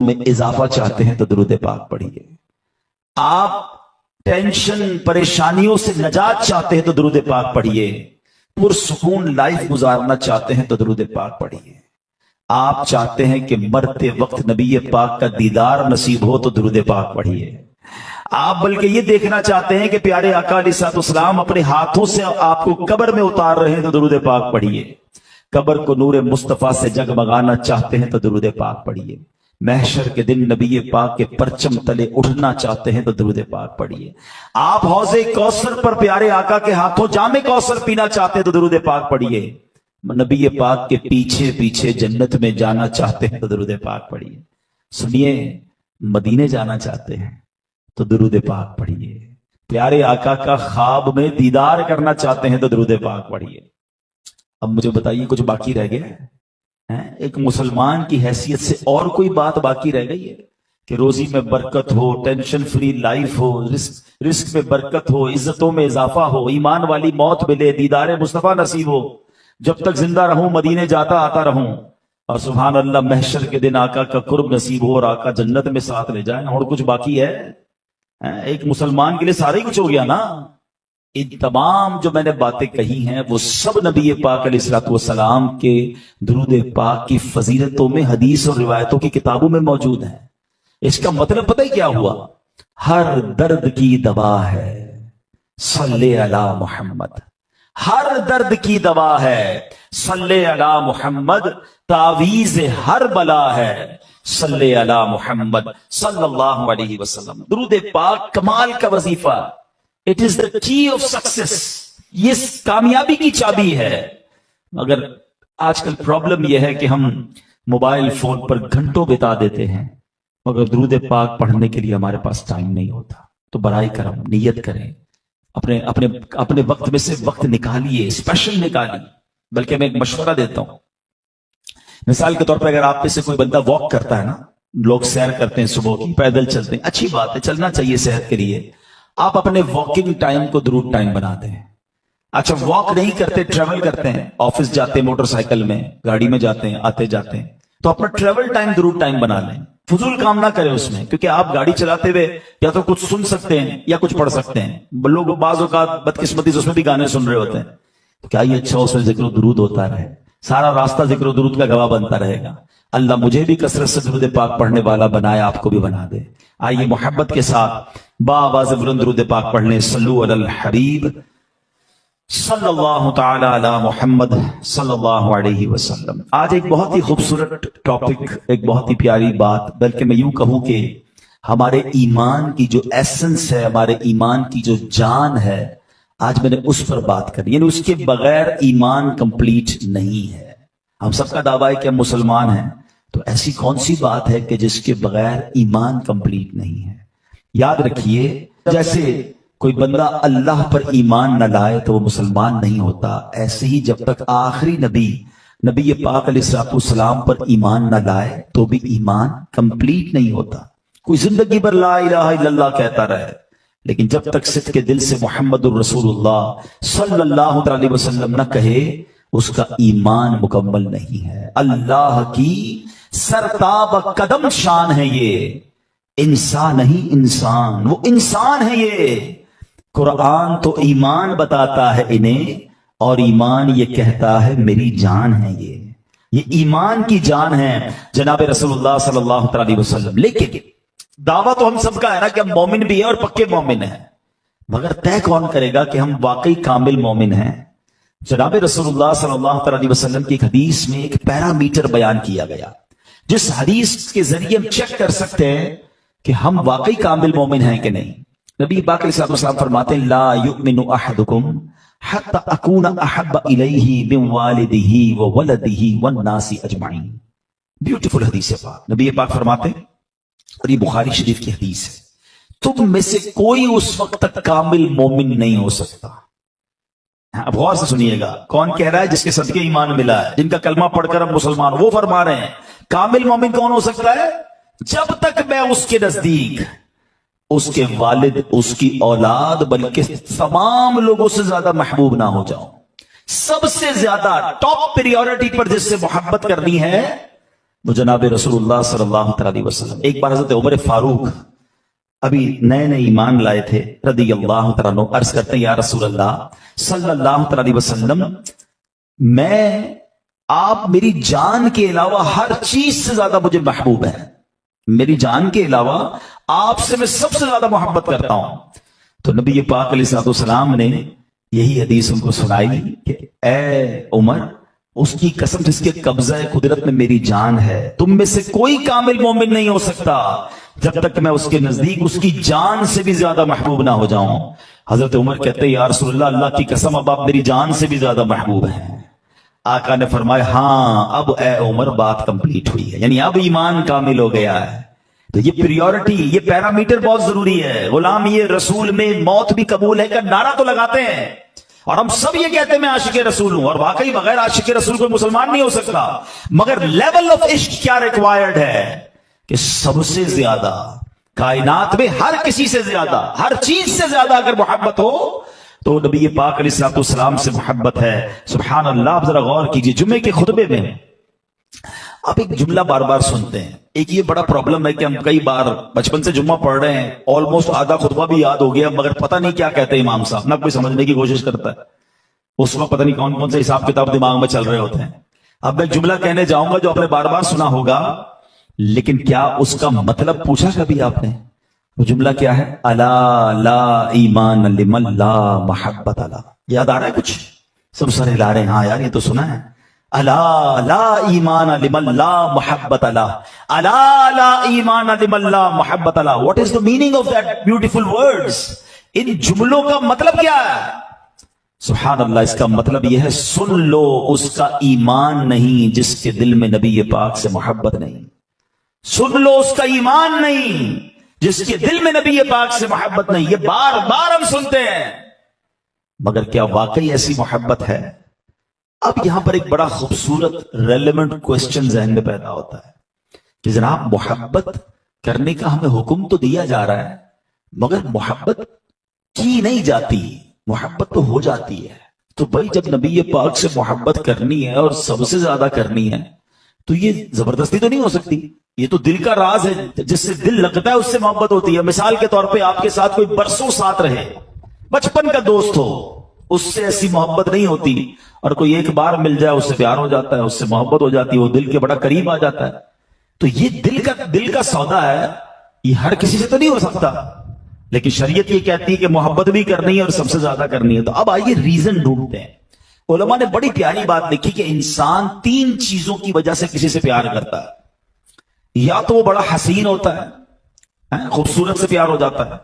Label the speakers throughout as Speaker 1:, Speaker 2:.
Speaker 1: में इजाफा चाहते हैं तो दुरूद पाक पढ़िए। आप टेंशन परेशानियों से नजात चाहते हैं तो दुरूद पाक पढ़िए। पुरसुकून लाइफ गुजारना चाहते हैं तो दुरूद पाक पढ़िए। आप चाहते हैं कि मरते वक्त नबी पाक का दीदार नसीब हो तो दुरूद पाक पढ़िए। आप बल्कि ये देखना चाहते हैं कि प्यारे आका अलैहिस्सलाम अपने हाथों से आपको कब्र में उतार रहे हैं तो दुरूद पाक पढ़िए। कब्र को नूर मुस्तफा से जगमगाना चाहते हैं तो दुरूद पाक पढ़िए। महशर के दिन नबी पाक के परचम तले उठना चाहते हैं तो दुरूद पाक पढ़िए। आप हौज़े कौसर पर प्यारे आका के हाथों जामे कौसर पीना चाहते हैं तो दुरूद पाक पढ़िए। नबी पाक के पीछे पीछे जन्नत में जाना चाहते हैं तो दुरूद पाक पढ़िए। सुनिए, मदीने जाना चाहते हैं तो दुरूद पाक पढ़िए। प्यारे आका का ख्वाब में दीदार करना चाहते हैं तो दुरूद पाक पढ़िए। अब मुझे बताइए, कुछ बाकी रह गया है? एक मुसलमान की हैसियत से और कोई बात बाकी रह गई है कि रोजी में बरकत हो, टेंशन फ्री लाइफ हो, रिस्क में बरकत हो, इज्जतों में इजाफा हो, ईमान वाली मौत मिले, दीदार मुस्तफा नसीब हो, जब तक जिंदा रहूं मदीने जाता आता रहूं, और सुभान अल्लाह महशर के दिन आका का कुर्ब नसीब हो और आका जन्नत में साथ ले जाए। और कुछ बाकी है? एक मुसलमान के लिए सारा ही कुछ हो गया ना। इन तमाम जो मैंने बातें कही हैं वो सब नबी पाक अलैहिस्सलाम के दुरूद पाक की फजीलतों में हदीस और रिवायतों की किताबों में मौजूद है। इसका मतलब पता ही क्या हुआ? हर दर्द की दवा है सल्ले अला मोहम्मद। हर दर्द की दवा है सल्ले अला मोहम्मद। तावीज हर बला है सल्ले अला मोहम्मद सल्लल्लाहु अलैहि वसल्लम। दुरूद पाक कमाल का वजीफा, it is the key of success. ये कामयाबी की चाबी है। मगर आजकल प्रॉब्लम यह है कि हम मोबाइल फोन पर घंटों बिता देते हैं, मगर दुरूद पाक पढ़ने के लिए हमारे पास टाइम नहीं होता। तो बराए करम नियत करें, अपने अपने अपने वक्त में से वक्त निकालिए, स्पेशल निकालिए। बल्कि मैं एक मशवरा देता हूं, मिसाल के तौर पर अगर आप में से कोई बंदा वॉक करता है ना, लोग सैर करते हैं सुबह की, पैदल चलते हैं, अच्छी बात है, चलना चाहिए सेहत के लिए। आप अपने वॉकिंग टाइम को दुरूद टाइम बना दें। अच्छा, वॉक नहीं करते, ट्रेवल करते हैं, ऑफिस जाते हैं मोटरसाइकिल में, गाड़ी में जाते हैं, आते जाते हैं, तो अपना ट्रेवल टाइम दुरूद टाइम बना लें। फजूल काम ना करें उसमें, क्योंकि आप गाड़ी चलाते हुए या तो कुछ सुन सकते हैं या कुछ पढ़ सकते हैं। लोग बाज़ औक़ात बदकिस्मती से उसमें भी गाने सुन रहे होते हैं, तो क्या ये अच्छा उसमें जिक्र दुरूद होता रहे, सारा रास्ता जिक्र दुरूद का गवाह बनता रहेगा। अल्लाह मुझे भी कसरत से दुरूद पाक पढ़ने वाला बनाए, आपको भी बना दे। आइए मोहब्बत के साथ बावाज़ बुलंद दुरूद पाक पढ़ लें। सल्लु अलल हबीब सल्लल्लाहु तआला अला मोहम्मद सल्लल्लाहु अलैहि वसल्लम। आज एक बहुत ही खूबसूरत टॉपिक, एक बहुत ही प्यारी बात, बल्कि मैं यूं कहूं कि हमारे ईमान की जो एसेंस है, हमारे ईमान की जो जान है, आज मैंने उस पर बात करी। यानी उसके बगैर ईमान कंप्लीट नहीं है। हम सबका दावा है कि हम मुसलमान हैं, तो ऐसी कौन सी बात है कि जिसके बगैर ईमान कंप्लीट नहीं है? याद रखिए, जैसे कोई बंदा अल्लाह पर ईमान न लाए तो वो मुसलमान नहीं होता, ऐसे ही जब तक आखिरी नबी पाक अलैहिस्सलाम पर ईमान न लाए तो भी ईमान कंप्लीट नहीं होता। कोई जिंदगी भर ला इलाहा इल्लल्लाह कहता रहे, लेकिन जब तक सिद्क़ के दिल से मुहम्मदुर रसूलुल्लाह सल्लल्लाहु अलैहि वसल्लम न कहे, उसका ईमान मुकम्मल नहीं है। अल्लाह की सरताब कदम शान है ये, इंसान नहीं इंसान, वो इंसान है ये। कुरान तो ईमान बताता है इन्हें, और ईमान ये कहता है मेरी जान है ये ईमान की जान है जनाब रसूलुल्लाह सल्लल्लाहु अलैहि वसल्लम। लेकिन दावा तो हम सबका है ना कि हम मोमिन भी हैं और पक्के मोमिन हैं, मगर तय कौन करेगा कि हम वाकई कामिल मोमिन हैं? जनाब रसूलुल्लाह सल्लल्लाहु अलैहि वसल्लम की हदीस में एक पैरामीटर बयान किया गया, जिस हदीस के जरिए हम चेक कर सकते हैं कि हम वाकई कामिल मोमिन हैं कि नहीं। नबी पाक अलैहिस्सलाम फरमाते हैं, ला युमिनु अहदुकुम हत्ता अकूना अहब्बा इलैहि मिन वालिदिही व वलदिही वन नासी अजमाइन। ब्यूटीफुल हदीस है पाक। नबी पाक फरमाते हैं, और ये बुखारी शरीफ की हदीस है, तुम में से कोई उस वक्त तक कामिल मोमिन नहीं हो सकता। अब गौर से सुनिएगा, कौन कह रहा है? जिसके सदके ईमान मिला है, जिनका कलमा पढ़कर हम मुसलमान, वो फरमा रहे हैं कामिल मोमिन कौन हो सकता है? जब तक मैं उसके नजदीक, उसके वालिद, उसकी औलाद, बल्कि तमाम लोगों से ज्यादा महबूब ना हो जाऊं। सबसे ज्यादा टॉप प्रायोरिटी पर जिससे मोहब्बत करनी है وہ جناب رسول صلی اللہ علیہ وسلم ایک بار حضرت عمر فاروق ابھی نئے نئے ایمان لائے تھے رضی اللہ تعالیٰ عنہ، عرض کرتے ہیں یا رسول اللہ صلی اللہ علیہ وسلم، میں آپ میری جان کے علاوہ ہر چیز سے زیادہ مجھے محبوب ہے، میری جان کے علاوہ آپ سے میں سب سے زیادہ محبت کرتا ہوں۔ تو نبی پاک علیہ السلام نے یہی حدیث ان کو سنائی کہ اے عمر، اس کی قسم جس کے قبضہ قدرت میں میری جان ہے، تم میں سے کوئی کامل مومن نہیں ہو سکتا جب تک میں اس کے نزدیک اس کی جان سے بھی زیادہ محبوب نہ ہو جاؤں۔ حضرت عمر کہتے ہیں یا رسول اللہ، اللہ کی قسم اب آپ میری جان سے بھی زیادہ محبوب ہیں۔ آقا نے فرمایا ہاں اب اے عمر بات کمپلیٹ ہوئی ہے، یعنی اب ایمان کامل ہو گیا ہے۔ تو یہ پریورٹی، یہ پیرامیٹر بہت ضروری ہے۔ غلام یہ رسول میں موت بھی قبول ہے کا نعرہ تو لگاتے ہیں، اور ہم سب یہ کہتے ہیں میں عاشق رسول ہوں، اور واقعی بغیر عاشق رسول کوئی مسلمان نہیں ہو سکتا، مگر لیول آف عشق کیا ریکوائرڈ ہے کہ سب سے زیادہ کائنات میں ہر کسی سے زیادہ، ہر چیز سے زیادہ اگر محبت ہو تو نبی پاک علیہ السلام سے محبت ہے۔ سبحان اللہ۔ آپ ذرا غور کیجئے، جمعے کے خطبے میں آپ ایک جملہ بار بار سنتے ہیں۔ ایک یہ بڑا پرابلم ہے کہ ہم کئی بار بچپن سے جمعہ پڑھ رہے ہیں، آلموسٹ آدھا خطبہ بھی یاد ہو گیا، مگر پتہ نہیں کیا کہتے ہیں امام صاحب، نہ کوئی سمجھنے کی کوشش کرتا ہے۔ اس وقت پتہ نہیں کون کون سے حساب کتاب دماغ میں چل رہے ہوتے ہیں۔ اب میں جملہ کہنے جاؤں گا جو آپ نے بار بار سنا ہوگا، لیکن کیا اس کا مطلب پوچھا کبھی آپ نے؟ وہ جملہ کیا ہے؟ الا لا ایمان لمن لا محبت له۔ یاد آ رہا ہے کچھ؟ سب سر ہلا رہے ہیں، ہاں یار یہ تو سنا ہے۔ الا لا ایمان لمن لا محبت له، الا لا ایمان لمن لا محبت له۔ What is the meaning of that beautiful words؟ ان جملوں کا مطلب کیا ہے؟ سبحان اللہ، اس کا مطلب یہ ہے سن لو، اس کا ایمان نہیں جس کے دل میں نبی پاک سے محبت نہیں۔ سن لو، اس کا ایمان نہیں جس کے دل میں نبی پاک سے محبت نہیں۔ یہ بار بار ہم سنتے ہیں، مگر کیا واقعی ایسی محبت ہے؟ اب یہاں پر ایک بڑا خوبصورت ریلیونٹ کوسچن ذہن میں پیدا ہوتا ہے کہ جناب محبت کرنے کا ہمیں حکم تو دیا جا رہا ہے، مگر محبت کی نہیں جاتی، محبت تو ہو جاتی ہے۔ تو بھائی جب نبی پاک سے محبت کرنی ہے اور سب سے زیادہ کرنی ہے تو یہ زبردستی تو نہیں ہو سکتی، یہ تو دل کا راز ہے، جس سے دل لگتا ہے اس سے محبت ہوتی ہے۔ مثال کے طور پہ آپ کے ساتھ کوئی برسوں ساتھ رہے، بچپن کا دوست ہو، اس سے ایسی محبت نہیں ہوتی، اور کوئی ایک بار مل جائے اس سے پیار ہو جاتا ہے، اس سے محبت ہو جاتی ہے، وہ دل کے بڑا قریب آ جاتا ہے۔ تو یہ دل کا سودا ہے، یہ ہر کسی سے تو نہیں ہو سکتا، لیکن شریعت یہ کہتی ہے کہ محبت بھی کرنی ہے اور سب سے زیادہ کرنی ہے۔ تو اب آئیے ریزن ڈھونڈتے ہیں۔ علماء نے بڑی پیاری بات لکھی کہ انسان 3 چیزوں کی وجہ سے کسی سے پیار کرتا ہے۔ یا تو وہ بڑا حسین ہوتا ہے، خوبصورت سے پیار ہو جاتا ہے،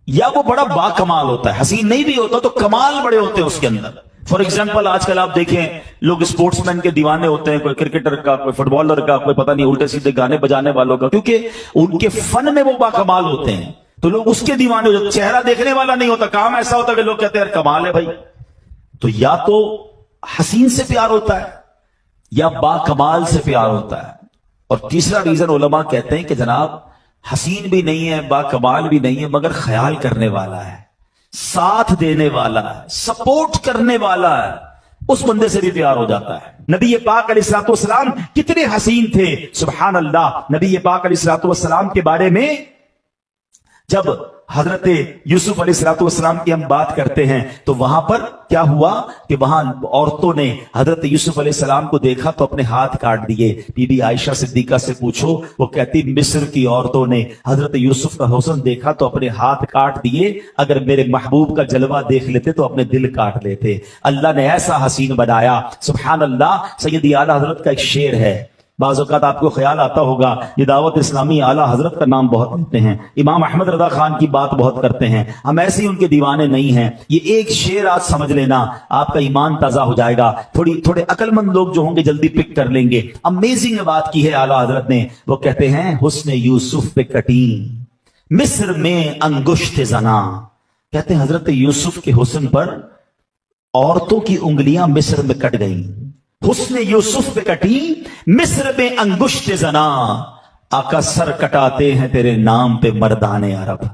Speaker 1: یا وہ بڑا با کمال ہوتا ہے۔ حسین نہیں بھی ہوتا تو کمال بڑے ہوتے ہیں اس کے اندر۔ فار ایگزامپل آج کل آپ دیکھیں لوگ اسپورٹس مین کے دیوانے ہوتے ہیں، کوئی کرکٹر کا، کوئی فٹ بالر کا، کوئی پتہ نہیں الٹے سیدھے گانے بجانے والوں کا، کیونکہ ان کے فن میں وہ با کمال ہوتے ہیں تو لوگ اس کے دیوانے ہوتے ہیں۔ چہرہ دیکھنے والا نہیں ہوتا، کام ایسا ہوتا ہے کہ لوگ کہتے ہیں کمال ہے بھائی۔ تو یا تو حسین سے پیار ہوتا ہے یا با کمال سے پیار ہوتا ہے۔ اور تیسرا ریزن علماء کہتے ہیں کہ جناب حسین بھی نہیں ہے، با کمال بھی نہیں ہے، مگر خیال کرنے والا ہے، ساتھ دینے والا ہے، سپورٹ کرنے والا ہے، اس بندے سے بھی پیار ہو جاتا ہے۔ نبی پاک علیہ السلام کتنے حسین تھے، سبحان اللہ۔ نبی پاک علیہ السلام کے بارے میں جب حضرت یوسف علیہ السلام کی ہم بات کرتے ہیں تو وہاں پر کیا ہوا کہ وہاں عورتوں نے حضرت یوسف علیہ السلام کو دیکھا تو اپنے ہاتھ کاٹ دیے۔ بی بی عائشہ صدیقہ سے پوچھو، وہ کہتی مصر کی عورتوں نے حضرت یوسف کا حسن دیکھا تو اپنے ہاتھ کاٹ دیے، اگر میرے محبوب کا جلوہ دیکھ لیتے تو اپنے دل کاٹ لیتے۔ اللہ نے ایسا حسین بنایا، سبحان اللہ۔ سیدی اعلیٰ حضرت کا ایک شعر ہے، بعض اوقات آپ کو خیال آتا ہوگا یہ دعوت اسلامی اعلیٰ حضرت کا نام بہت لیتے ہیں، امام احمد رضا خان کی بات بہت کرتے ہیں، ہم ایسے ہی ان کے دیوانے نہیں ہیں۔ یہ ایک شعر آج سمجھ لینا، آپ کا ایمان تازہ ہو جائے گا۔ تھوڑے عقل مند لوگ جو ہوں گے جلدی پک کر لیں گے۔ امیزنگ بات کی ہے اعلیٰ حضرت نے، وہ کہتے ہیں حسن یوسف پہ کٹی مصر میں انگشت زنا۔ کہتے ہیں حضرت یوسف کے حسن پر عورتوں کی انگلیاں مصر میں کٹ گئیں۔ حسن یوسف پہ کٹی مصر میں انگشت زنا، آقا سر کٹاتے ہیں تیرے نام پہ مردان عرب۔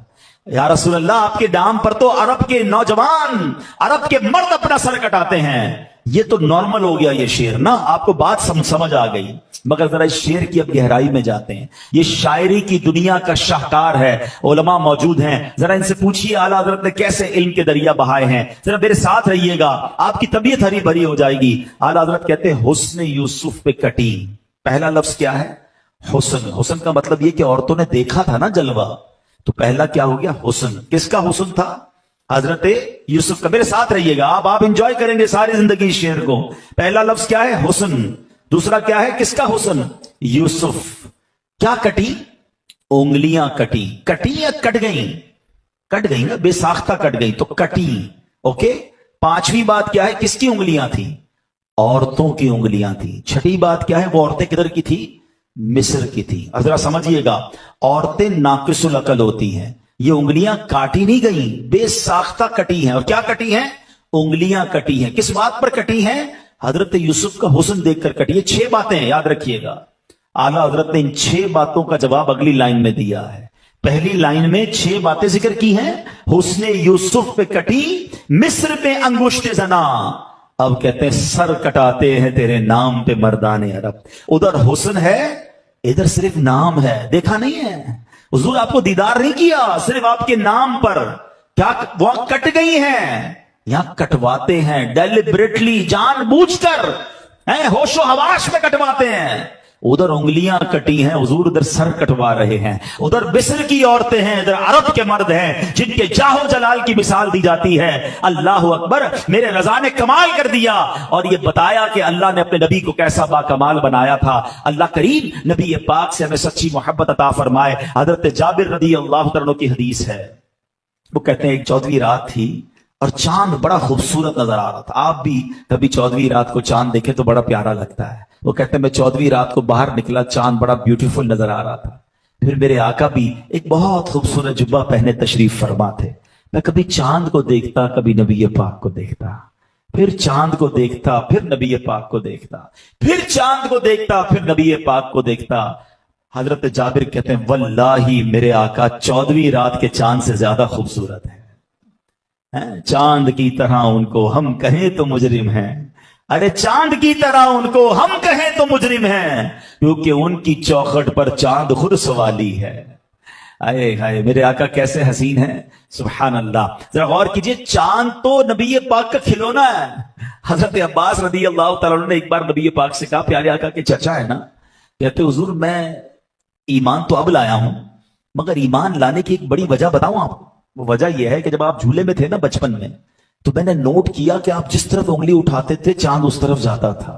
Speaker 1: या रसूल अल्लाह, आपके नाम पर तो अरब के नौजवान, अरब के मर्द अपना सर कटाते हैं। ये तो नॉर्मल हो गया ये शेर ना, आपको बात समझ आ गई। मगर जरा इस शेर की अब गहराई में जाते हैं। ये शायरी की दुनिया का शाहकार है, उलमा मौजूद हैं, जरा इनसे पूछिए आला हज़रत ने कैसे इल्म के दरिया बहाए हैं। जरा मेरे साथ रहिएगा, आपकी तबीयत हरी भरी हो जाएगी। आला हज़रत कहते हैं हुस्न यूसुफ पे कटी। पहला लफ्ज क्या है? हुस्न। हुस्न का मतलब ये कि औरतों ने देखा था ना जलवा, तो पहला क्या हो गया? हुस्न। किसका हुस्न था? हजरत यूसुफ का। मेरे साथ रहिएगा, आप इंजॉय करेंगे सारी जिंदगी इस शेर को। पहला लफ्ज क्या है? हुस्न। दूसरा क्या है? किसका हुस्न? यूसुफ। क्या कटी? उंगलियां कटी। कटी या कट गई? कट गई ना, बेसाख्ता कट गई तो कटी। ओके। पांचवी बात क्या है? किसकी उंगलियां थी? औरतों की उंगलियां थी। छठी बात क्या है? वो औरतें किधर की थी? मिस्र की थी। अब जरा समझिएगा, औरतें नाकिसुल अकल होती हैं। ये उंगलियां काटी नहीं गई, बेसाख्ता कटी हैं। और क्या कटी हैं? उंगलियां कटी हैं। किस बात पर कटी हैं? हजरत यूसुफ का हुस्न देखकर कटी। ये 6 बातें हैं, याद रखिएगा। आला हजरत ने इन 6 बातों का जवाब अगली लाइन में दिया है। पहली लाइन में 6 बातें जिक्र की हैं। हुस्न यूसुफ पे कटी, मिस्र पे अंगुष्ठ जना। अब कहते हैं सर कटाते हैं तेरे नाम पे मर्दाने अरब। उधर हुस्न है, इधर सिर्फ नाम है। देखा नहीं है, हुजूर आपको दीदार नहीं किया, सिर्फ आपके नाम पर क्या वहां कट गई हैं। यहां कटवाते हैं डेलिबरेटली, जानबूझकर, होशो हवास में कटवाते हैं। उधर उंगलियां कटी हैं, हुजूर उधर सर कटवा रहे हैं। उधर मिस्र की औरतें हैं, इधर अरब के मर्द हैं, जिनके जाहो जलाल की मिसाल दी जाती है। अल्लाह अकबर। मेरे रजा ने कमाल कर दिया और ये बताया कि अल्लाह ने अपने नबी को कैसा बाकमाल बनाया था। अल्लाह करीम नबी पाक से हमें सच्ची मोहब्बत अता फरमाए। हजरत जाबिर रदी अल्लाह तआला की हदीस है, वो कहते हैं एक 14वीं रात थी और चांद बड़ा खूबसूरत नजर आ रहा था। आप भी कभी 14वीं रात को चांद देखें तो बड़ा प्यारा लगता है। वो कहते हैं मैं 14वीं रात को बाहर निकला, चांद बड़ा ब्यूटीफुल नजर आ रहा था। फिर मेरे आका भी एक बहुत खूबसूरत जुब्बा पहने तशरीफ फरमा थे। मैं कभी चांद को देखता, कभी नबी पाक को देखता, फिर चांद को देखता, फिर नबी पाक को देखता, फिर चांद को देखता, फिर नबी पाक को देखता। हजरत जाबिर कहते हैं वल्लाही मेरे आका 14वीं रात के चांद से ज्यादा खूबसूरत है। चांद की तरह उनको हम कहें तो मुजरिम हैं। अरे चांद की तरह उनको हम कहें तो मुजरिम हैं, क्योंकि उनकी चौखट पर चांद खुद सवाली है। आए हाय मेरे आका कैसे हसीन है, सुभान अल्लाह। जरा गौर कीजिए, चांद तो नबी पाक का खिलौना है। हजरत अब्बास रदी अल्लाह तआला ने एक बार नबी पाक से कहा, प्यारे आका के चचा है ना, कहते हुजूर मैं ईमान तो अब लाया हूं, मगर ईमान लाने की एक बड़ी वजह बताऊं आपको। वो वजह यह है कि जब आप झूले में थे ना बचपन में, तो मैंने नोट किया कि आप जिस तरफ उंगली उठाते थे चांद उस तरफ जाता था।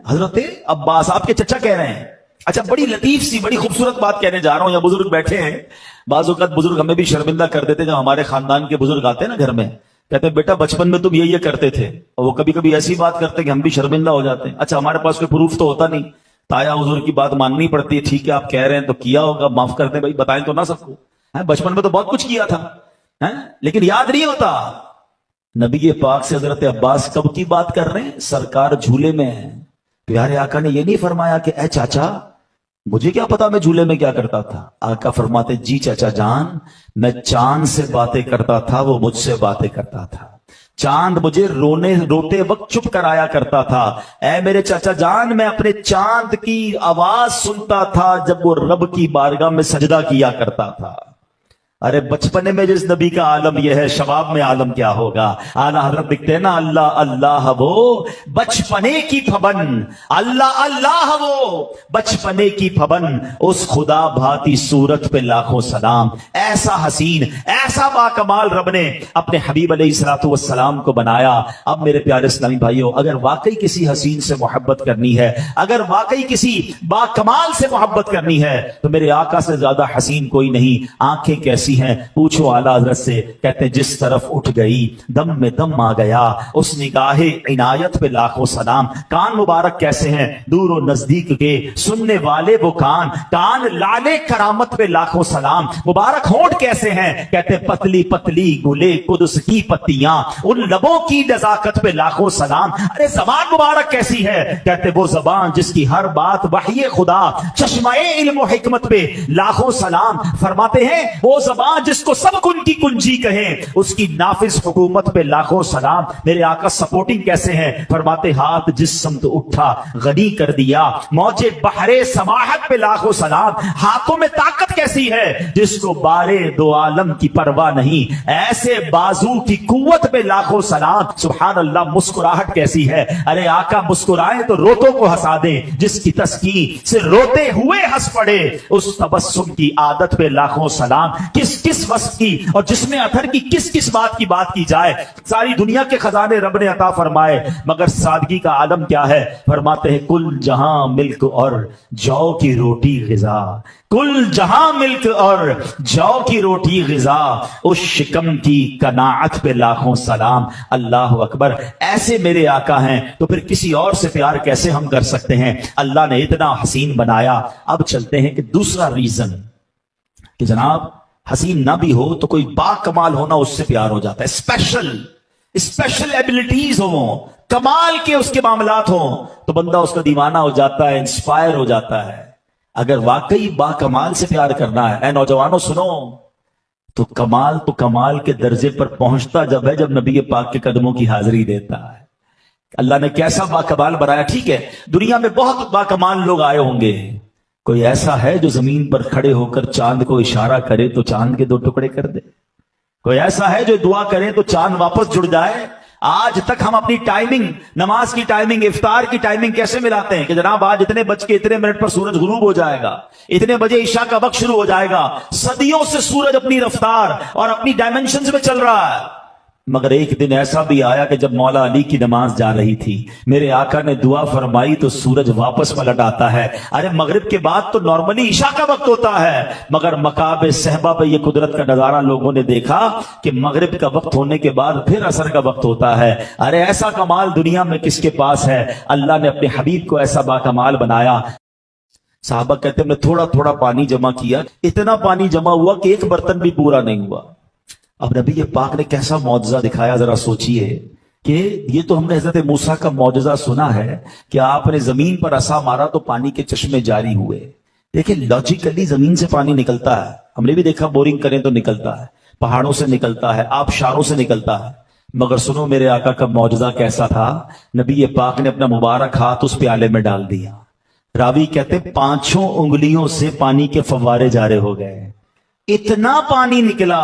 Speaker 1: हजरत अब्बास आपके चचा कह रहे हैं। अच्छा, बड़ी लतीफ सी बड़ी खूबसूरत बात कहने जा रहा हूं। यहाँ बुजुर्ग बैठे हैं, बाज़ औक़ात बुजुर्ग हमें भी शर्मिंदा कर देते। जब हमारे खानदान के बुजुर्ग आते हैं ना घर में, कहते हैं बेटा बचपन में तुम ये करते थे, और वो कभी कभी ऐसी बात करते कि हम भी शर्मिंदा हो जाते हैं। अच्छा, हमारे पास कोई प्रूफ तो होता नहीं, ताया हुजूर की बात माननी पड़ती है। ठीक है आप कह रहे हैं तो किया होगा, माफ कर दें भाई, बताएं तो ना सबको। बचपन में तो बहुत कुछ किया था, लेकिन याद नहीं होता। नबी पाक से हजरत अब्बास कब की बात कर रहे हैं? सरकार झूले में है। प्यारे आका ने यह नहीं फरमाया कि ए चाचा मुझे क्या पता मैं झूले में क्या करता था। आका फरमाते जी चाचा जान, मैं चांद से बातें करता था, वो मुझसे बातें करता था। चांद मुझे रोते वक्त चुप कराया करता था। ऐ मेरे चाचा जान, मैं अपने चांद की आवाज सुनता था जब वो रब की बारगाह में सजदा किया करता था। अरे बचपने में जिस नबी का आलम यह है, शबाब में आलम क्या होगा। आला हज़रत लिखते हैं ना, अल्लाह अल्लाह वो बचपने की फबन, अल्लाह अल्लाह वो बचपने की फबन, उस खुदा भाती सूरत पे लाखों सलाम। ऐसा हसीन, ऐसा बाकमाल रब ने अपने हबीब अलैहिस्सलातु वस्सलाम को बनाया। अब मेरे प्यारे इस्लामी भाइयों, अगर वाकई किसी हसीन से मोहब्बत करनी है, अगर वाकई किसी बाकमाल से मोहब्बत करनी है, तो मेरे आका से ज्यादा हसीन कोई नहीं। आंखें कैसी हैं पूछो आला हज़रत से। कहते हैं जिस तरफ उठ गई दम में दम आ गया, उस निगाहे इनायत पे लाखों सलाम। कान मुबारक कैसे हैं दूर और नजदीक के, सुनने वाले वो कान, कान लाले करामत पे लाखों सलाम। मुबारक होंठ कैसे हैं, कहते पतली पतली गुले कुदस की पत्तियां, उन लबों की नजाकत पे लाखों सलाम। अरे जबान मुबारक कैसी है, कहते वो जबान जिसकी हर बात वही खुदा, चश्माए इल्म और हिकमत पे लाखों सलाम। फरमाते हैं वो ज़बान जिसको सब कुन की कुंजी कहें, उसकी नाफिज हुकूमत पे लाखों सलाम। मेरे आका सपोर्टिंग कैसे हैं? फरमाते हाथ जिस समत उठा गनी कर दिया, मौजे बहरे समाहत पे लाखों सलाम। हाथों में ताकत कैसी है? जिसको बारे दो आलम की परवाह नहीं, ऐसे बाजू की कुव्वत पे लाखों सलाम। सुभान अल्लाह। मुस्कुराहट कैसी है? अरे आका मुस्कुराए तो रोतों को हंसा दे, जिसकी तस्कीन से रोते हुए हंस पड़े, उस तबस्सुम की आदत पे लाखों सलाम। किस किस वक्त की और जिसमें अथर की किस किस बात की बात की जाए। सारी दुनिया के खजाने रब ने अता फरमाए, मगर सादगी का आलम क्या है? फरमाते हैं कुल जहां मिल्क और जौ की रोटी ग़िज़ा, कुल जहां मिल्क और जौ की रोटी ग़िज़ा, उस शिकम की कनाअत पे लाखों सलाम। अल्लाह अकबर। ऐसे मेरे आका हैं तो फिर किसी और से प्यार कैसे हम कर सकते हैं? अल्लाह ने इतना हसीन बनाया। अब चलते हैं कि दूसरा रीजन कि जनाब हसीन ना भी हो तो कोई बाकमाल होना उससे प्यार हो जाता है। स्पेशल एबिलिटीज हो, कमाल के उसके मामलात हो, तो बंदा उसका दीवाना हो जाता है, इंस्पायर हो जाता है। अगर वाकई बाकमाल से प्यार करना है, नौजवानों सुनो, तो कमाल के दर्जे पर पहुंचता जब है जब नबी पाक के कदमों की हाजिरी देता है। अल्लाह ने कैसा बाकमाल बनाया। ठीक है, दुनिया में बहुत बाकमाल लोग आए होंगे, कोई ऐसा है जो जमीन पर खड़े होकर चांद को इशारा करे तो चांद के दो टुकड़े कर दे? कोई ऐसा है जो दुआ करे तो चांद वापस जुड़ जाए? आज तक हम अपनी टाइमिंग, नमाज की टाइमिंग, इफ्तार की टाइमिंग कैसे मिलाते हैं कि जनाब आज इतने बज के इतने मिनट पर सूरज गुरूब हो जाएगा, इतने बजे ईशा का वक्त शुरू हो जाएगा। सदियों से सूरज अपनी रफ्तार और अपनी डायमेंशंस में चल रहा है। मगर एक दिन ऐसा भी आया कि जब मौला अली की नमाज जा रही थी, मेरे आका ने दुआ फरमाई तो सूरज वापस पलट आता है। अरे मगरिब के बाद तो नॉर्मली ईशा का वक्त होता है, मगर मकाब सहबा पे ये कुदरत का नजारा लोगों ने देखा कि मगरिब का वक्त होने के बाद फिर असर का वक्त होता है। अरे ऐसा कमाल दुनिया में किसके पास है? अल्लाह ने अपने हबीब को ऐसा बाकमाल बनाया। साहबा कहते हैं, मैं थोड़ा थोड़ा पानी जमा किया, इतना पानी जमा हुआ कि एक बर्तन भी पूरा नहीं हुआ। अब नबी पाक ने कैसा मौजज़ा दिखाया, जरा सोचिए कि ये तो हमने हजरत मूसा का मौजज़ा सुना है कि आपने जमीन पर असा मारा तो पानी के चश्मे जारी हुए। देखिए लॉजिकली जमीन से पानी निकलता है, हमने भी देखा बोरिंग करें तो निकलता है, पहाड़ों से निकलता है, आबशारों से निकलता है। मगर सुनो मेरे आका का मौजज़ा कैसा था। नबी पाक ने अपना मुबारक हाथ उस प्याले में डाल दिया। रावी कहते 5 उंगलियों से पानी के फव्वारे जारे हो गए। इतना पानी निकला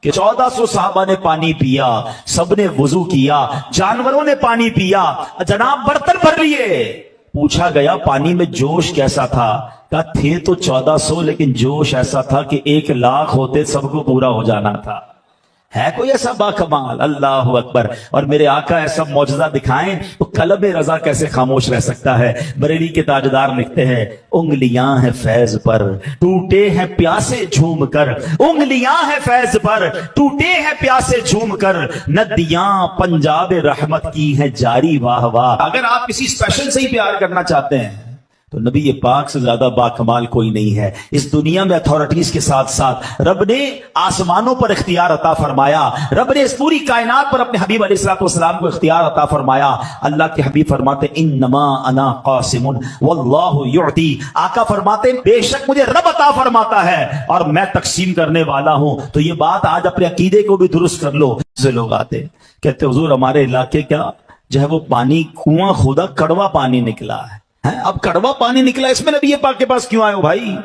Speaker 1: कि 1400 साहबा ने पानी पिया, सबने वुजू किया, जानवरों ने पानी पिया, जनाब बर्तन भर लिए। पूछा गया पानी में जोश कैसा था? कहा थे तो 1400, लेकिन जोश ऐसा था कि 1,00,000 होते सबको पूरा हो जाना था। है कोई ऐसा बाकमाल? अल्लाह अकबर। और मेरे आका ऐसा मौजज़ा दिखाएं तो कलब रजा कैसे खामोश रह सकता है। बरेली के ताजदार लिखते हैं, उंगलियां हैं फैज पर टूटे हैं प्यासे झूम कर, उंगलियां हैं फैज पर टूटे हैं प्यासे झूम कर, नदियां पंजाब रहमत की हैं जारी वाह वाह। अगर आप किसी स्पेशल से ही प्यार करना चाहते हैं तो नबी ये पाक से ज्यादा बाकमाल कोई नहीं है। इस दुनिया में अथॉरिटीज के साथ साथ रब ने आसमानों पर इख्तियार अता फरमाया, रब ने इस पूरी कायनात पर अपने हबीब अलैहिस्सलाम को इख्तियार अता फरमाया। अल्लाह के हबीब फरमाते इन्नमा अना कासिमुन वल्लाहु युअती। आका फरमाते बेशक मुझे रब अता फरमाता है और मैं तकसीम करने वाला हूं। तो ये बात आज अपने अकीदे को भी दुरुस्त कर लो। लोग आते कहते हुजूर हमारे इलाके क्या जो है वो पानी कुआं खोदा, कड़वा पानी निकला है। अब कड़वा पानी निकला, इसमें नबी पाक के पास क्यों आए हो भाई?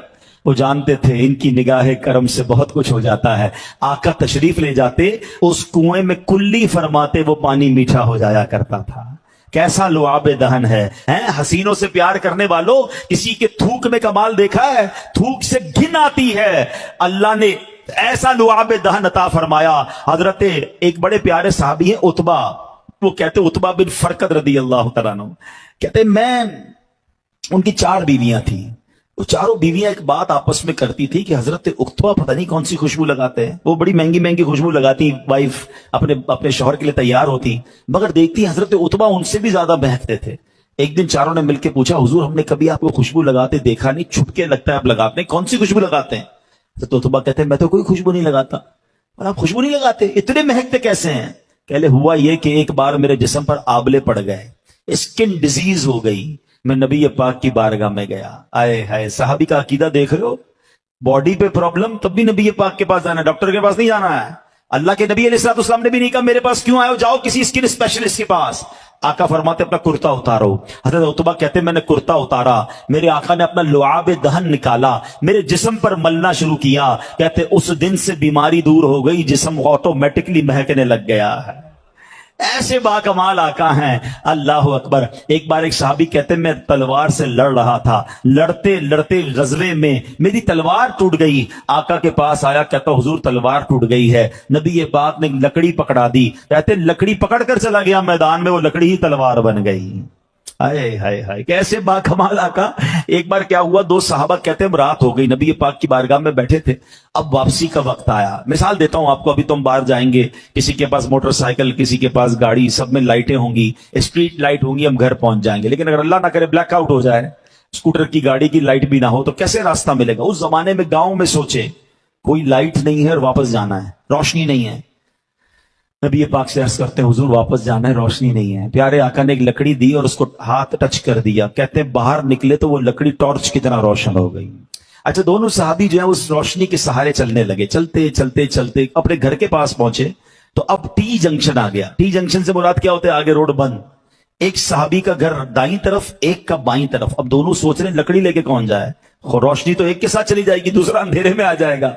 Speaker 1: वो जानते थे इनकी निगाह करम से बहुत कुछ हो जाता है। आका तशरीफ ले जाते, उस कुएं में कुल्ली फरमाते, वो पानी मीठा हो जाया करता था। कैसा लुआब दहन है? हसीनों से प्यार करने वालों, किसी के थूक में कमाल देखा है? थूक से घिन आती है। अल्लाह ने ऐसा लुआब दहन अता फरमाया। हजरत एक बड़े प्यारे साहबी हैं उतबा, वो कहते उतबा बिन फरकत रदी अल्लाह तआला अन्हु, कहते मैं उनकी 4 बीवियां थी। वो चारों बीवियां एक बात आपस में करती थी कि हजरत उतबा पता नहीं कौन सी खुशबू लगाते हैं, वो बड़ी महंगी महंगी खुशबू लगाती, वाइफ अपने शौहर के लिए तैयार होती, मगर देखती हजरत उतबा उनसे भी ज्यादा महकते थे। एक दिन चारों ने मिलकर पूछा, हुजूर हमने कभी आपको खुशबू लगाते देखा नहीं, छुपके लगता है आप लगाते हैं, कौन सी खुशबू लगाते हैं? तो उतबा कहते हैं मैं तो कोई खुशबू नहीं लगाता। और आप खुशबू नहीं लगाते, इतने महकते कैसे हैं? कहले हुआ ये कि एक बार मेरे जिस्म पर आबले पड़ गए, स्किन डिजीज हो गई, मैं नबी पाक की बारगाह में गया। आए हाय, साहबी का अकीदा देख रहे हो? बॉडी पे प्रॉब्लम, तब भी नबी पाक के पास जाना है, डॉक्टर के पास नहीं जाना है। अल्लाह के नबी अलैहिस्सलाम ने भी नहीं कहा मेरे पास क्यों आए हो, जाओ किसी स्किन स्पेशलिस्ट के पास। आका फरमाते अपना कुर्ता उतारो। हजरत उतबा कहते मैंने कुर्ता उतारा, मेरे आका ने अपना लुआब दहन निकाला, मेरे जिस्म पर मलना शुरू किया। कहते उस दिन से बीमारी दूर हो गई, जिस्म ऑटोमेटिकली महकने लग गया है। ऐसे बाकमाल आका हैं, अल्लाह अकबर। एक बार एक सहाबी कहते मैं तलवार से लड़ रहा था, लड़ते लड़ते गजवे में मेरी तलवार टूट गई। आका के पास आया, कहता हुजूर तलवार टूट गई है। नबी ये बात ने लकड़ी पकड़ा दी, कहते लकड़ी पकड़ कर चला गया मैदान में, वो लकड़ी ही तलवार बन गई। हाय हाय हाय, कैसे बाकमाल आका। एक बार क्या हुआ, दो सहाबा कहते हैं रात हो गई, नबी पाक की बारगाह में बैठे थे, अब वापसी का वक्त आया। मिसाल देता हूं आपको, अभी तुम बाहर जाएंगे, किसी के पास मोटरसाइकिल, किसी के पास गाड़ी, सब में लाइटें होंगी, स्ट्रीट लाइट होंगी, हम घर पहुंच जाएंगे। लेकिन अगर अल्लाह ना करे ब्लैकआउट हो जाए, स्कूटर की गाड़ी की लाइट भी ना हो, तो कैसे रास्ता मिलेगा। उस जमाने में गांव में सोचे कोई लाइट नहीं है और वापस जाना है, रोशनी नहीं है। नबी पाक से अर्ज करते हैं हुजूर वापस जाना है, रोशनी नहीं है। प्यारे आका ने एक लकड़ी दी और उसको हाथ टच कर दिया, कहते हैं बाहर निकले तो वो लकड़ी टॉर्च की तरह रोशन हो गई। अच्छा, दोनों सहाबी जो है उस रोशनी के सहारे चलने लगे, चलते चलते चलते अपने घर के पास पहुंचे तो अब टी जंक्शन आ गया। टी जंक्शन से मुराद क्या होता है, आगे रोड बंद, एक सहाबी का घर दाईं तरफ, एक का बाईं तरफ। अब दोनों सोच रहे हैं लकड़ी लेके कौन जाए, रोशनी तो एक के साथ चली जाएगी, दूसरा अंधेरे में आ जाएगा।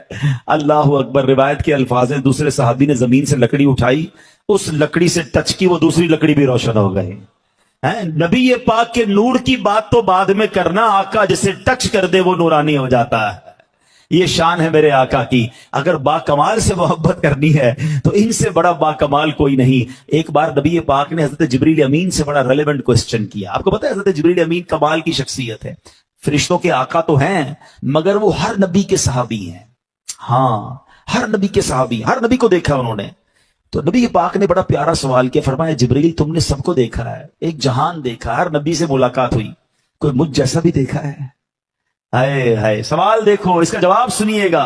Speaker 1: अल्लाह अकबर। रिवायत के अल्फाज हैं, दूसरे सहाबी ने जमीन से लकड़ी उठाई, उस लकड़ी से टच की, वो दूसरी लकड़ी भी रोशन हो गई। नबी ये पाक के नूर की बात तो बाद में करना, आका जिसे टच कर दे वो नूरानी हो जाता है। ये शान है मेरे आका की। अगर बाकमाल से मोहब्बत करनी है तो इनसे बड़ा बाकमाल कोई नहीं। एक बार नबी पाक ने हजरत जिब्रील अमीन से बड़ा रेलेवेंट क्वेश्चन किया। आपको पता है हजरत जिब्रील अमीन कमाल की शख्सियत है, फरिश्तों के आका तो हैं मगर वो हर नबी के सहाबी हैं। हाँ, हर नबी के सहाबी, हर नबी को देखा उन्होंने। तो नबी पाक ने बड़ा प्यारा सवाल किया, फरमाया जिब्रील तुमने सबको देखा है, एक जहान देखा, हर नबी से मुलाकात हुई, कोई मुझ जैसा भी देखा है? हाय हाय, सवाल देखो, इसका जवाब सुनिएगा।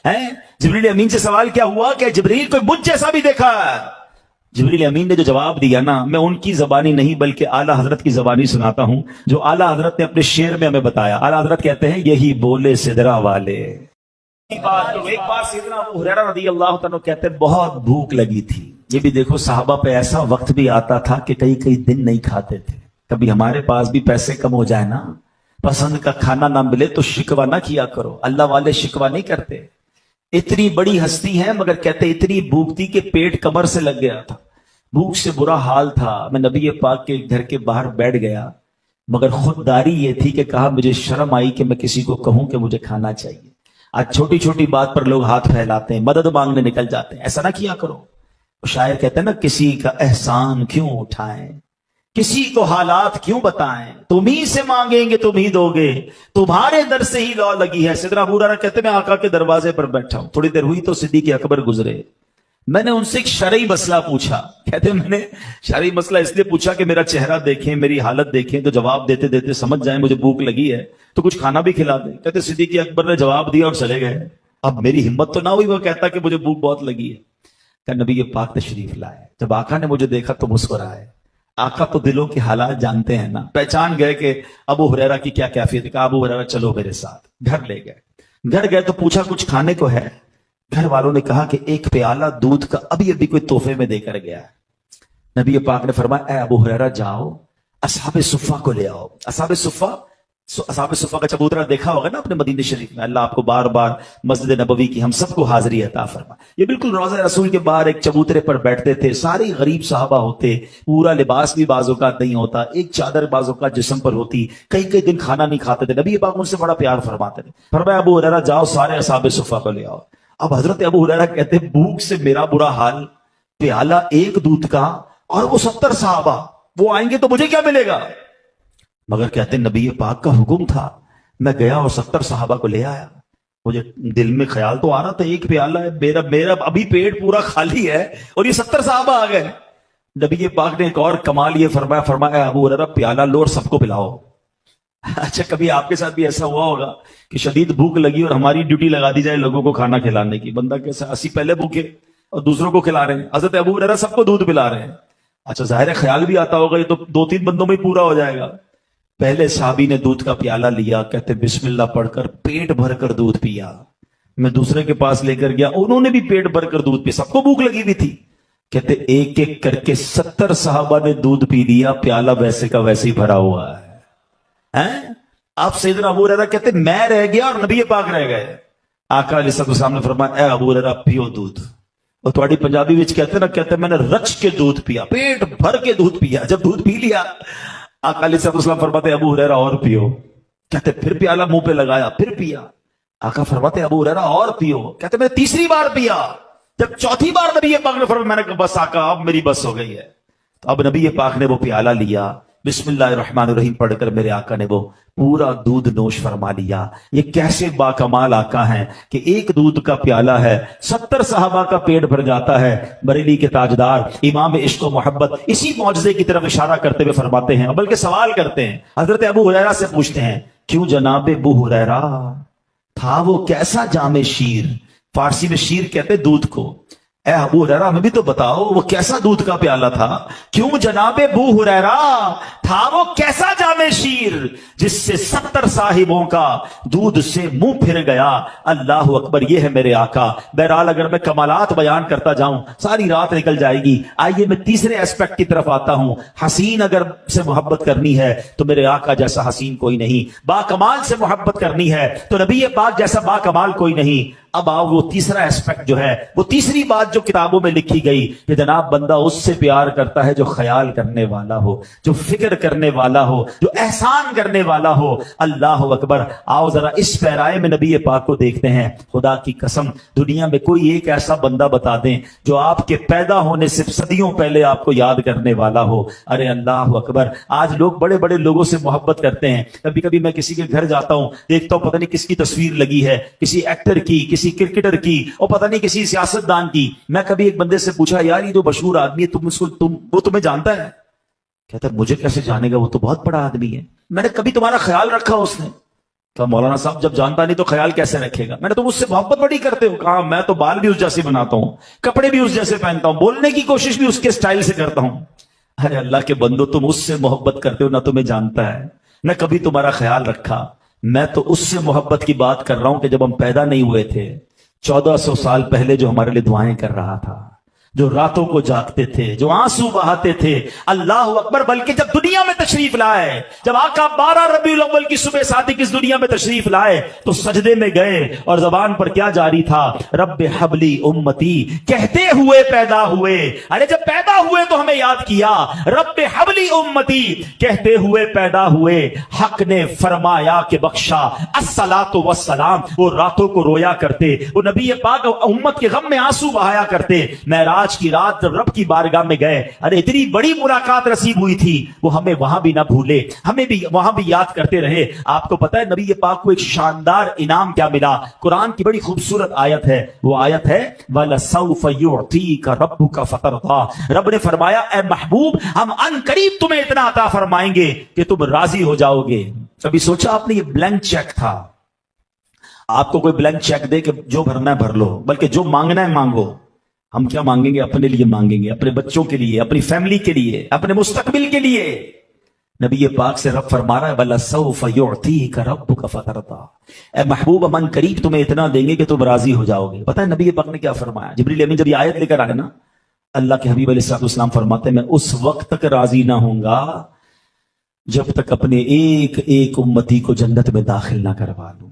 Speaker 1: हैं, जिब्रील अमीन से सवाल क्या हुआ कि जिब्रील कोई मुझ जैसा भी देखा है? जिब्रील अमीन ने जो जवाब दिया ना, मैं उनकी जबानी नहीं बल्कि आला हजरत की जबानी सुनाता हूं, जो आला हजरत ने अपने शेर में हमें बताया। आला हजरत कहते हैं यही बोले सिदरा वाले। एक बार सैयदना अबू हुरैरा रज़ियल्लाहु तआला कहते हैं बहुत भूख लगी थी। ये भी देखो साहबा पे ऐसा वक्त भी आता था कि कई कई दिन नहीं खाते थे। कभी हमारे पास भी पैसे कम हो जाए ना, पसंद का खाना ना मिले तो शिकवा ना किया करो। अल्लाह वाले शिकवा नहीं करते। इतनी बड़ी हस्ती है मगर कहते इतनी भूख थी कि पेट कमर से लग गया था, भूख से बुरा हाल था। मैं नबी पाक के घर के बाहर बैठ गया, मगर खुददारी ये थी कि कहा मुझे शर्म आई कि मैं किसी को कहूं कि मुझे खाना चाहिए। आज छोटी छोटी बात पर लोग हाथ फैलाते हैं, मदद मांगने निकल जाते हैं। ऐसा ना किया करो। शायर कहते हैं ना, किसी का एहसान क्यों उठाएं, किसी को हालात क्यों बताएं, तुम ही से मांगेंगे तुम ही दोगे, तुम्हारे दर से ही लौ लगी है। सैयदना अबू हुरैरा कहते मैं आका के दरवाजे पर बैठा हूं, थोड़ी देर हुई तो सिद्दीक़ अकबर गुजरे। मैंने उनसे एक शरई मसला पूछा। कहते मैंने शरई मसला इसलिए पूछा कि मेरा चेहरा देखें, मेरी हालत देखें, तो जवाब देते देते समझ जाए मुझे भूख लगी है तो कुछ खाना भी खिला दे। कहते सिद्दीक़ अकबर ने जवाब दिया और चले गए। अब मेरी हिम्मत तो ना हुई वो कहता कि मुझे भूख बहुत लगी है। क्या नबी ये पाक तशरीफ लाए, जब आका ने मुझे देखा तो मुस्कुराए। आका तो दिलों के हालात जानते हैं ना, पहचान गए कि अबू हुरैरा की क्या कैफियत है। कहा अबू हुरैरा चलो मेरे साथ। घर ले गए। घर गए तो पूछा कुछ खाने को है? घर वालों ने कहा कि एक प्याला दूध का अभी अभी कोई तोहफे में देकर गया है। नबी पाक ने फरमाया, अबू हुरैरा जाओ असहाबे सुफ़ा को ले आओ। असहाबे सुफ़ा का चबूतरा देखा होगा ना अपने मदीने शरीफ में। अल्लाह आपको बार बार मस्जिद नबवी की हम सबको हाजिरी अता फरमा। ये बिल्कुल रोज़ा रसूल के बाहर एक चबूतरे पर बैठते थे, सारे गरीब साहबा होते, पूरा लिबास भी बाजों का नहीं होता, एक चादर बाजों का जिस्म पर होती, कई कई दिन खाना नहीं खाते थे। नबी पाक उनसे बड़ा प्यार फरमाते थे। फरमाया अबू हुरैरा जाओ सारे असहाबे सुफ़ा को ले आओ। अब हजरत अबू हुरैरा कहते भूख से मेरा बुरा हाल, प्याला एक दूध का और वो 70 साहबा, वो आएंगे तो मुझे क्या मिलेगा? मगर कहते नबी पाक का हुक्म था, मैं गया और 70 साहबा को ले आया। मुझे दिल में ख्याल तो आ रहा था एक प्याला है, मेरा अभी पेट पूरा खाली है और ये 70 साहबा आ गए। नबी पाक ने एक और कमाल ये फरमाया अबू हुरैरा प्याला लो और सबको पिलाओ। अच्छा, कभी आपके साथ भी ऐसा हुआ होगा कि शदीद भूख लगी और हमारी ड्यूटी लगा दी जाए लोगों को खाना खिलाने की? बंदा कैसा, 80 पहले भूखे और दूसरों को खिला रहे हैं। हजरत अबू हुरैरा सबको दूध पिला रहे हैं। अच्छा, जाहिर है ख्याल भी आता होगा ये तो 2-3 बंदों में ही पूरा हो जाएगा। पहले साहबी ने दूध का प्याला लिया, कहते बिस्मिल्लाह पढ़कर पेट भर कर दूध पिया। मैं दूसरे के पास लेकर गया, उन्होंने भी पेट भर कर दूध पिया, सबको भूख लगी हुई थी। कहते एक एक करके 70 सहाबा ने दूध पी लिया, प्याला वैसे का वैसे ही भरा हुआ है। आप सैयदना अबू हुरैरा कहते मैं रह गया और नबी पाक रह गए। आका अलैहिस्सलाम ने फरमाया, ए अबू हुरैरा पियो दूध। और थोड़ी पंजाबी विच कहते ना, कहते मैंने रच के दूध पिया, पेट भर के दूध पिया। जब दूध पी लिया, आका अलैहिस्सलाम फरमाते अबू हुरैरा और पियो। कहते फिर प्याला मुंह पे लगाया, फिर पिया। आका फरमाते अबू हुरैरा और पियो। कहते मैंने तीसरी बार पिया। जब चौथी बार नबी पाक ने फरमाया, मैंने कहा बस आका अब मेरी बस हो गई है। तो अब नबी पाक ने वो प्याला लिया, बिस्मिल्लाहिर्रहमानिर्रहीम पढ़कर मेरे आका ने वो पूरा दूध नोश फरमा लिया। ये कैसे बाकमाल आका हैं कि एक दूध का प्याला है, 70 सहाबा का पेट भर जाता है। बरेली के ताजदार इमाम इश्क व मोहब्बत इसी मौजज़े की तरफ इशारा करते हुए फरमाते हैं, बल्कि सवाल करते हैं, हजरत अबू हुरैरा से पूछते हैं, क्यों जनाब अबू हुरैरा, था वो कैसा जामे शीर? फारसी में शीर कहते दूध को। ए अबू हुरैरा हमें भी तो बताओ वो कैसा दूध का प्याला था? क्यों जनाबे अबू हुरैरा, था वो कैसा जामे शीर जिससे 70 साहिबों का दूध से मुंह फिर गया। अल्लाह अकबर, ये है मेरे आका। बहरहाल अगर मैं कमालात बयान करता जाऊं सारी रात निकल जाएगी। आइए मैं तीसरे एस्पेक्ट की तरफ आता हूं। हसीन अगर से मोहब्बत करनी है तो मेरे आका जैसा हसीन कोई नहीं। बाकमाल से मोहब्बत करनी है तो नबी पाक जैसा बाकमाल कोई नहीं। अब आओ वो तीसरा एस्पेक्ट जो है, वो तीसरी बात जो किताबों में लिखी गई कि जनाब बंदा उससे प्यार करता है जो ख्याल करने वाला हो, जो फिक्र करने वाला हो, जो एहसान करने वाला हो। अल्लाह अकबर। आओ जरा इस पैराए में नबी पाक को देखते हैं। खुदा की कसम दुनिया में कोई एक ऐसा बंदा बता दें जो आपके पैदा होने से सदियों पहले आपको याद करने वाला हो। अरे अल्लाह अकबर। आज लोग बड़े बड़े लोगों से मोहब्बत करते हैं। कभी कभी मैं किसी के घर जाता हूं, देखता हूं पता नहीं किसकी तस्वीर लगी है, किसी एक्टर की, किसी क्रिकेटर की, और पता नहीं किसी सियासतदान की। मैं कभी एक बंदे से पूछा, यार ये जो मशहूर आदमी है वो तुम्हें जानता है? कहता है मुझे कैसे जानेगा, वो तो बहुत बड़ा आदमी है। मैंने कभी तुम्हारा ख्याल रखा उसने? कहा मौलाना साहब जब जानता नहीं तो ख्याल कैसे रखेगा? मैंने तुम उससे मोहब्बत बड़ी करते हो? कहा मैं तो बाल भी उस जैसे बनाता हूं, कपड़े भी उस जैसे पहनता हूं, बोलने की कोशिश भी उसके स्टाइल से करता हूं। अरे अल्लाह के बंदो, तुम उससे मोहब्बत करते हो ना तुम्हें जानता है, न कभी तुम्हारा ख्याल रखा। मैं तो उससे मोहब्बत की बात कर रहा हूं कि जब हम पैदा नहीं हुए थे, 1400 साल पहले जो हमारे लिए दुआएं कर रहा था, जो रातों को जागते थे, जो आंसू बहाते थे। अल्लाह अकबर। बल्कि जब दुनिया में तशरीफ लाए, जब आका 12 रबीउल अव्वल की सुबह सादिक इस दुनिया में तशरीफ लाए तो सजदे में गए और जबान पर क्या जारी था? रब्बे हबली उम्मती कहते हुए पैदा हुए। अरे जब पैदा हुए तो हमें याद किया, रब्बे हबली उम्मती कहते हुए पैदा हुए। हक ने फरमाया कि बख्शा अस्सलातु वस्सलाम। वो रातों को रोया करते, वो नबी पाक उम्मत के गम में आंसू बहाया करते। मेराज की रात जब रब की बारगाह में गए, अरे इतनी बड़ी मुलाकात नसीब हुई थी, वो हमें वहां भी ना भूले, हमें भी वहां भी याद करते रहे। आपको पता है नबी पाक को एक शानदार इनाम क्या मिला? कुरान की बड़ी खूबसूरत आयत है, वो आयत है वलसौफ युअतीका रब्बुका फतरदा। रब ने फरमाया ए महबूब, हम अनकरीब तुम्हें इतना अता फरमाएंगे कि तुम राजी हो जाओगे। कभी सोचा आपने? ये ब्लैंक चेक था। आपको कोई ब्लैंक चेक दे कि जो भरना है भर लो, बल्कि जो मांगना है मांगो। हम क्या मांगेंगे? अपने लिए मांगेंगे, अपने बच्चों के लिए, अपनी फैमिली के लिए, अपने मुस्तकबिल के लिए। नबी पाक से रब फरमा रहा है वलसौफ युअतीका रब्बुका फतरदा। ए महबूब, मन करीब तुम्हें इतना देंगे कि तुम राजी हो जाओगे। पता है नबी पाक ने क्या फरमाया? जिब्रील अमीन जब ये आयत लेकर आए ना, अल्लाह के हबीब अलैहिस्सलाम फरमाते मैं उस वक्त तक राजी ना होऊंगा जब तक अपने एक एक उम्मती को जन्नत में दाखिल ना करवा लूं।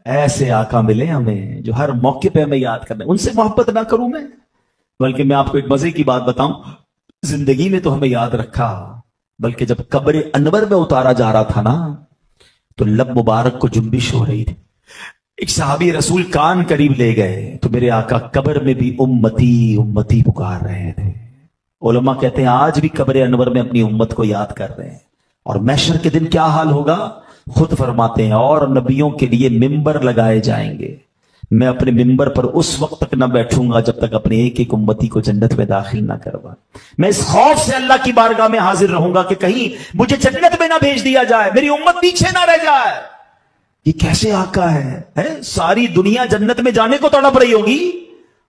Speaker 1: ऐसे आका मिले हमें जो हर मौके पे हमें याद करने। उनसे मोहब्बत ना करूं मैं? बल्कि मैं आपको एक मजे की बात बताऊं, जिंदगी में तो हमें याद रखा, बल्कि जब कब्र अनवर में उतारा जा रहा था ना, तो लब मुबारक को जुम्बिश हो रही थी। एक सहाबी रसूल कान करीब ले गए तो मेरे आका कब्र में भी उम्मती उम्मती पुकार रहे थे। उलमा कहते हैं आज भी कब्र अनवर में अपनी उम्मत को याद कर रहे हैं। और महशर के दिन क्या हाल होगा? खुद फरमाते हैं और नबियों के लिए मिंबर लगाए जाएंगे, मैं अपने मिंबर पर उस वक्त तक न बैठूंगा जब तक अपने एक एक उम्मती को जन्नत में दाखिल ना करवा। मैं इस खौफ से अल्लाह की बारगाह में हाजिर रहूंगा कि कहीं मुझे जन्नत में ना भेज दिया जाए, मेरी उम्मत पीछे ना रह जाए। ये कैसे आका है? सारी दुनिया जन्नत में जाने को तड़प रही होगी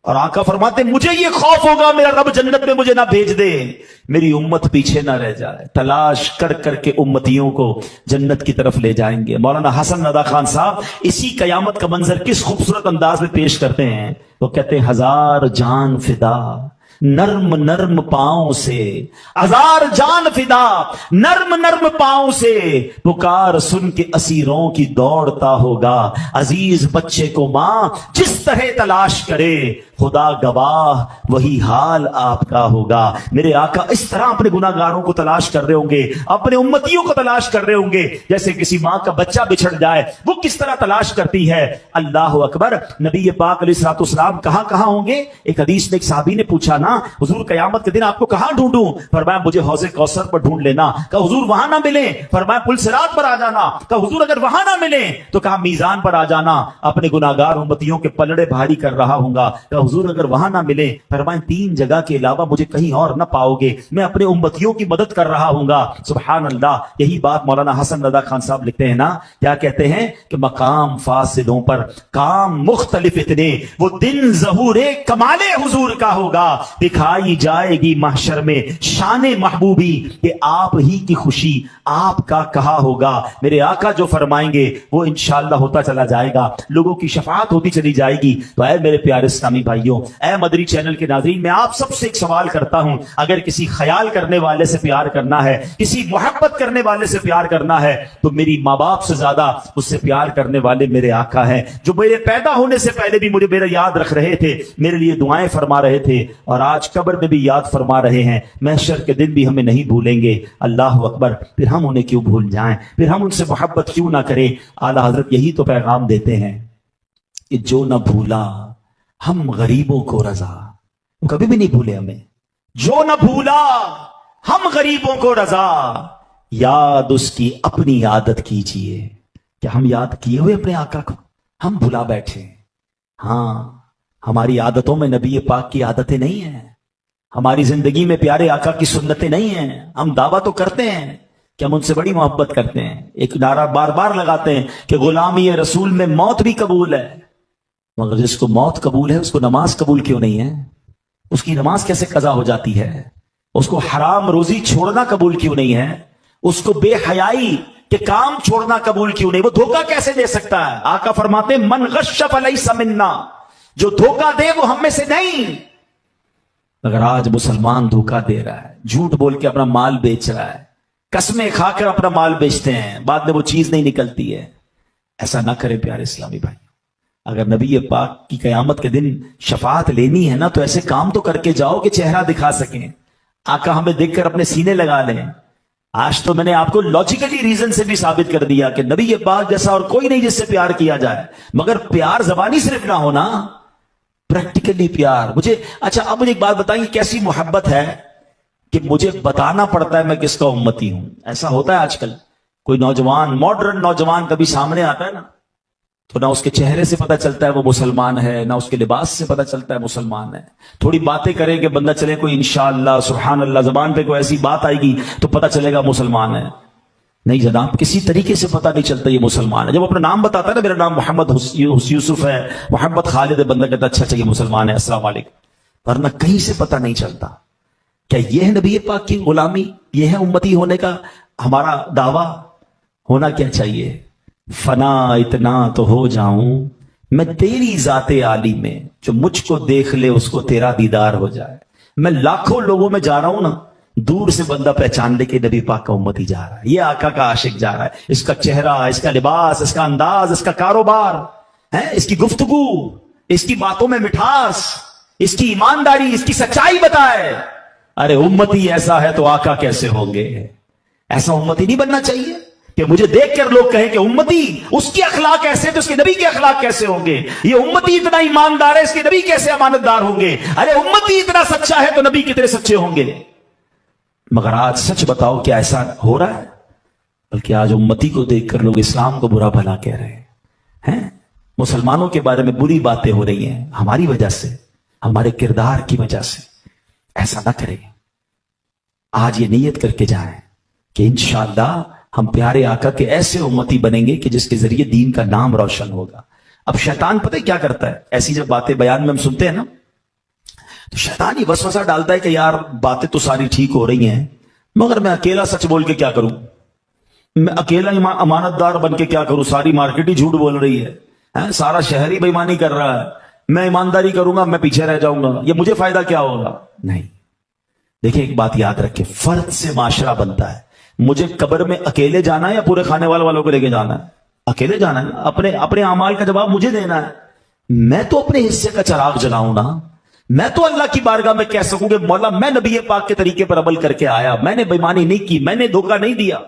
Speaker 1: اور आका फरमाते मुझे ये खौफ होगा मेरा रब जन्नत में मुझे ना भेज दे, मेरी उम्मत पीछे ना रह जाए। तलाश कर करके उम्मतियों को जन्नत की तरफ ले जाएंगे। मौलाना हसन नदा खान साहब इसी कयामत का मंजर किस खूबसूरत अंदाज में पेश करते हैं। वो कहते हैं हजार जान फिदा नर्म नर्म पांव से, हजार जान फिदा नर्म नर्म पांव से, पुकार सुन के असीरों की दौड़ता होगा। अजीज बच्चे को मां जिस तरह तलाश करे, खुदा गवाह वही हाल आपका होगा। मेरे आका इस तरह अपने गुनाहगारों को तलाश कर रहे होंगे, अपने उम्मतियों को तलाश कर रहे होंगे, जैसे किसी मां का बच्चा बिछड़ जाए वो किस तरह तलाश करती है। अल्लाह अकबर। नबी पाक अलैहिस्सलाम कहां होंगे। एक हदीस में एक साहबी ने पूछा ना, हुजूर कयामत के दिन आपको कहां ढूंढूं? फरमाया मुझे हौज़े कौसर पर ढूंढ लेना। कहा हुजूर वहां ना मिले? फरमाया पुल सिरात पर आ जाना। कहा हुजूर अगर वहां ना मिले तो कहा मीजान पर आ जाना, अपने गुनाहगार उम्मतियों के पलड़े भारी कर रहा हूंगा। कहा हुजूर अगर वहां ना मिले, फरमाया तीन जगह के अलावा मुझे कहीं और ना पाओगे, मैं अपने उम्मतियों की मदद कर रहा हूंगा। सुभान अल्लाह। यही बात मौलाना हसन रजा खान साहब लिखते हैं ना, क्या कहते हैं कि मकाम फासिलों पर काम मुख्तलिफ इतने, वो दिन ज़हूरे कमाले हुजूर का होगा। दिखाई जाएगी महशर में शाने महबूबी कि आप ही की खुशी आपका कहा होगा। मेरे आका जो फरमाएंगे वो इंशाअल्लाह होता चला जाएगा, लोगों की शफाअत होती चली जाएगी। तो ऐ मेरे प्यारे इस्लामी भाइयों, ऐ मदरी चैनल के नाज़रीन, मैं आप सबसे एक सवाल करता हूं, अगर किसी ख्याल करने वाले से प्यार करना है, किसी मोहब्बत करने वाले से प्यार करना है, तो मेरी माँ बाप से ज्यादा उससे प्यार करने वाले मेरे आका हैं, जो मेरे पैदा होने से पहले भी मुझे मेरा याद रख रहे थे, मेरे लिए दुआएं फरमा रहे थे, और आज कब्र में भी याद फरमा रहे हैं, महशर के दिन भी हमें नहीं भूलेंगे। अल्लाह अकबर। फिर हम उन्हें क्यों भूल जाएं, फिर हम उनसे मोहब्बत क्यों ना करें। आला हजरत यही तो पैगाम देते हैं कि जो न भूला हम गरीबों को रजा, वो कभी भी नहीं भूले हमें। जो न भूला हम गरीबों को रजा, याद उसकी अपनी आदत कीजिए। क्या हम याद किए हुए अपने आका को? हम भुला बैठे। हाँ, हमारी आदतों में नबी पाक की आदतें नहीं हैं, हमारी जिंदगी में प्यारे आका की सुन्नतें नहीं हैं। हम दावा तो करते हैं कि हम उनसे बड़ी मोहब्बत करते हैं, एक नारा बार बार लगाते हैं कि गुलामी रसूल में मौत भी कबूल है, मगर जिसको मौत कबूल है उसको नमाज कबूल क्यों नहीं है? उसकी नमाज कैसे कजा हो जाती है? उसको हराम रोजी छोड़ना कबूल क्यों नहीं है? उसको बेहयाई के काम छोड़ना कबूल क्यों नहीं? वो धोखा कैसे दे सकता है? आका फरमाते मन गश्श फलैसा मिन्ना, जो धोखा दे वो हम में से नहीं। अगर आज मुसलमान धोखा दे रहा है, झूठ बोल के अपना माल बेच रहा है, कसमें खाकर अपना माल बेचते हैं, बाद में वो चीज नहीं निकलती है, ऐसा ना करें प्यारे इस्लामी भाई। अगर नबी पाक की कयामत के दिन शफाअत लेनी है ना, तो ऐसे काम तो करके जाओ कि चेहरा दिखा सकें, आका हमें देखकर अपने सीने लगा लें। आज तो मैंने आपको लॉजिकली रीजन से भी साबित कर दिया कि नबी पाक जैसा और कोई नहीं जिससे प्यार किया जाए, मगर प्यार जबानी सिर्फ ना होना, प्रैक्टिकली प्यार। मुझे अच्छा, अब मुझे एक बात बताइए, कैसी मोहब्बत है कि मुझे बताना पड़ता है मैं किसका उम्मती हूं? ऐसा होता है आजकल, कोई नौजवान, मॉडर्न नौजवान कभी सामने आता है ना, तो ना उसके चेहरे से पता चलता है वो मुसलमान है, ना उसके लिबास से पता चलता है मुसलमान है। थोड़ी बातें करे कि बंदा चले, कोई इंशाअल्लाह सुभान अल्लाह जबान पे कोई ऐसी बात आएगी तो पता चलेगा मुसलमान है। नहीं जनाब, किसी तरीके से पता नहीं चलता ये मुसलमान है। जब अपना नाम बताता है ना, मेरा नाम मोहम्मद यूसुफ है, मोहम्मद खालिद है, बंदा कहता अच्छा अच्छा ये मुसलमान है, अस्सलाम वालेकुम, वरना कहीं से पता नहीं चलता। क्या ये है नबी पाक की गुलामी? ये है उम्मती होने का हमारा दावा? होना क्या चाहिए? फना इतना तो हो जाऊं मैं तेरी जाते आली में, जो मुझको देख ले उसको तेरा दीदार हो जाए। मैं लाखों लोगों में जा रहा हूं ना, दूर से बंदा पहचान ले के नबी पाक का उम्मती जा रहा है, ये आका का आशिक जा रहा है। इसका चेहरा, इसका लिबास, इसका अंदाज, इसका कारोबार है, इसकी गुफ्तगू, इसकी बातों में मिठास, इसकी ईमानदारी, इसकी सच्चाई बताए। अरे उम्मती ऐसा है तो आका कैसे होंगे? ऐसा उम्मती नहीं बनना चाहिए कि मुझे देखकर लोग कहें कि उम्मती, उसकी अखलाक कैसे तो उसके नबी के अखलाक कैसे होंगे? ये उम्मती इतना ईमानदार है, इसके नबी कैसे अमानतदार होंगे? अरे उम्मती इतना सच्चा है तो नबी कितने सच्चे होंगे? मगर आज सच बताओ क्या ऐसा हो रहा है? बल्कि आज उम्मती को देखकर लोग इस्लाम को बुरा भला कह रहे हैं। मुसलमानों के बारे में बुरी बातें हो रही हैं हमारी वजह से, हमारे किरदार की वजह से। ऐसा ना करें। आज ये नियत करके जाएं कि इंशाअल्लाह हम प्यारे आका के ऐसे उम्मती बनेंगे कि जिसके जरिए दीन का नाम रोशन होगा। अब शैतान पता है क्या करता है? ऐसी जब बातें बयान में हम सुनते हैं ना, تو شیطان یہ وسوسہ ڈالتا ہے کہ یار باتیں تو ساری ٹھیک ہو رہی ہیں مگر میں اکیلا سچ بول کے کیا کروں, میں اکیلا امانت دار بن کے کیا کروں, ساری مارکیٹ ہی جھوٹ بول رہی ہے, سارا شہر ہی بے ایمانی کر رہا ہے, میں ایمانداری کروں گا میں پیچھے رہ جاؤں گا, یہ مجھے فائدہ کیا ہوگا. نہیں, دیکھیں ایک بات یاد رکھیں, فرد سے معاشرہ بنتا ہے. مجھے قبر میں اکیلے جانا ہے یا پورے خانے والوں کو لے کے جانا ہے؟ اکیلے جانا ہے. اپنے اعمال کا جواب مجھے دینا ہے. میں تو اپنے حصے کا چراغ جلاؤں نا. میں تو اللہ کی بارگاہ میں کہہ سکوں کہ مولا میں نبی پاک کے طریقے پر عمل کر کے آیا, میں نے بےایمانی نہیں کی, میں نے دھوکہ نہیں دیا.